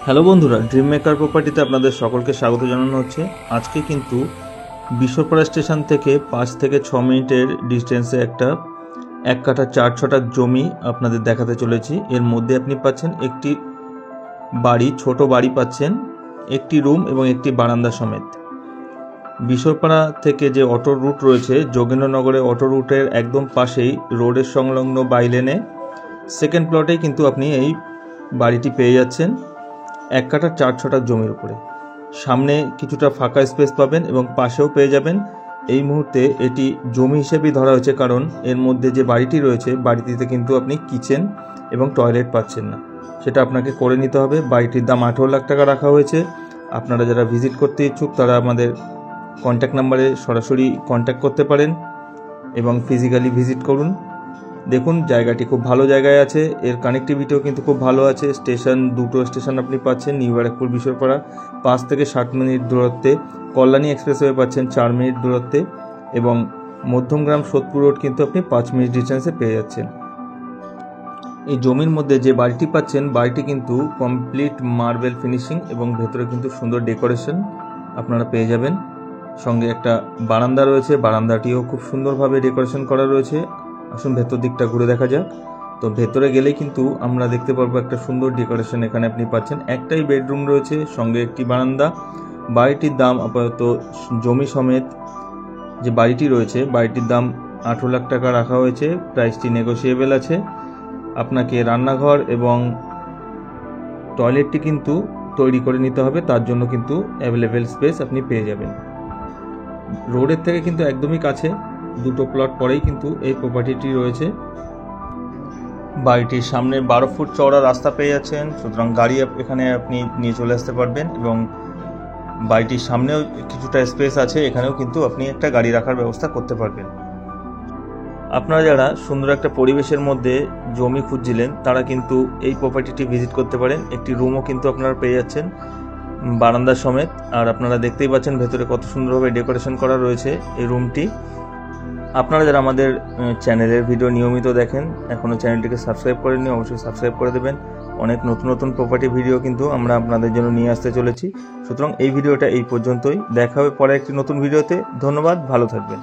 Hello বন্ধুরা, dream maker প্রপার্টিতে আপনাদের সকলকে স্বাগত জানানো হচ্ছে। আজকে কিন্তু বিশ্বরপাড়া স্টেশন থেকে 5 থেকে 6 মিনিটের ডিস্টেন্সে একটা 1 কাঠা 4 ছটাক জমি আপনাদের দেখাতে চলেছি। এর মধ্যে আপনি পাচ্ছেন একটি বাড়ি, ছোট বাড়ি পাচ্ছেন, একটি রুম এবং একটি বারান্দা সমেত। বিশ্বরপাড়া থেকে যে অটো রুট রয়েছে, যোগেন্দ্রনগরের অটো রুটের একদম পাশেই রোডের সংলগ্ন বাইলেনে সেকেন্ড প্লটেই কিন্তু আপনি এই বাড়িটি পেয়ে যাচ্ছেন 1 কাঠা 4 ছটাক জমির উপরে। সামনে কিছুটা ফাঁকা স্পেস পাবেন এবং পাশেও পেয়ে যাবেন। এই মুহূর্তে এটি জমি হিসেবেই ধরা হয়েছে, কারণ এর মধ্যে যে বাড়িটি রয়েছে, বাড়িটিতে কিন্তু আপনি কিচেন এবং টয়লেট পাচ্ছেন না, সেটা আপনাকে করে নিতে হবে। বাড়িটির দাম 18 লাখ টাকা রাখা হয়েছে। আপনারা যারা ভিজিট করতে ইচ্ছুক তারা আমাদের কন্ট্যাক্ট নাম্বারে সরাসরি কন্ট্যাক্ট করতে পারেন এবং ফিজিক্যালি ভিজিট করুন। দেখুন, জায়গাটি খুব ভালো জায়গায় আছে। এর কানেক্টিভিটিও কিন্তু খুব ভালো আছে। দুটো স্টেশন আপনি পাচ্ছেন, নিউ ব্যারাকপুর বিশ্বরপাড়া 5 থেকে 7 মিনিট দূরত্বে, কল্যাণী এক্সপ্রেসওয়ে পাচ্ছেন 4 মিনিট দূরত্বে এবং মধ্যমগ্রাম সোদপুর রোড কিন্তু আপনি 5 মিনিট ডিস্টেন্সে পেয়ে যাচ্ছেন। এই জমির মধ্যে যে বাড়িটি পাচ্ছেন, বাড়িটি কিন্তু কমপ্লিট মার্বেল ফিনিশিং এবং ভেতরে কিন্তু সুন্দর ডেকোরেশন আপনারা পেয়ে যাবেন। সঙ্গে একটা বারান্দা রয়েছে, বারান্দাটিও খুব সুন্দরভাবে ডেকোরেশন করা রয়েছে। আসুন ভেতর দিকটা ঘুরে দেখা যাক। তো ভেতরে গেলে কিন্তু আমরা দেখতে পারবো একটা সুন্দর ডেকোরেশন এখানে আপনি পাচ্ছেন। একটাই বেডরুম রয়েছে, সঙ্গে একটি বারান্দা। বাড়িটির দাম আপাতত জমি সমেত যে বাড়িটি রয়েছে, বাড়িটির দাম 18 লাখ টাকা রাখা হয়েছে। প্রাইসটি নেগোসিয়েবল আছে। আপনাকে রান্নাঘর এবং টয়লেটটি কিন্তু তৈরি করে নিতে হবে, তার জন্য কিন্তু অ্যাভেলেবেল স্পেস আপনি পেয়ে যাবেন। রোডের থেকে কিন্তু একদমই কাছে, দুটো প্লট পরেই কিন্তু এই প্রপার্টিটি রয়েছে। বাড়িটির সামনে 12 ফুট চওড়া রাস্তা পেয়ে যাচ্ছেন, সুতরাং গাড়ি এখানে আপনি নিয়ে চলে আসতে পারবেন এবং বাড়িটির সামনেও কিছুটা স্পেস আছে, এখানেও কিন্তু আপনি একটা গাড়ি রাখার ব্যবস্থা করতে পারবেন। আপনারা যারা সুন্দর একটা পরিবেশের মধ্যে জমি খুঁজছিলেন তারা কিন্তু এই প্রপার্টিটি ভিজিট করতে পারেন। একটি রুমও কিন্তু আপনারা পেয়ে যাচ্ছেন বারান্দা সমেত। আর আপনারা দেখতেই পাচ্ছেন ভেতরে কত সুন্দরভাবে ডেকোরেশন করা রয়েছে এই রুমটি। আপনারা যারা আমাদের চ্যানেলের ভিডিও নিয়মিত দেখেন, এখনও চ্যানেলটিকে সাবস্ক্রাইব করেননি, অবশ্যই সাবস্ক্রাইব করে দেবেন। অনেক নতুন নতুন প্রপার্টি ভিডিও কিন্তু আমরা আপনাদের জন্য নিয়ে আসতে চলেছি। সুতরাং এই ভিডিওটা এই পর্যন্তই। দেখা হবে পরে একটি নতুন ভিডিওতে। ধন্যবাদ, ভালো থাকবেন।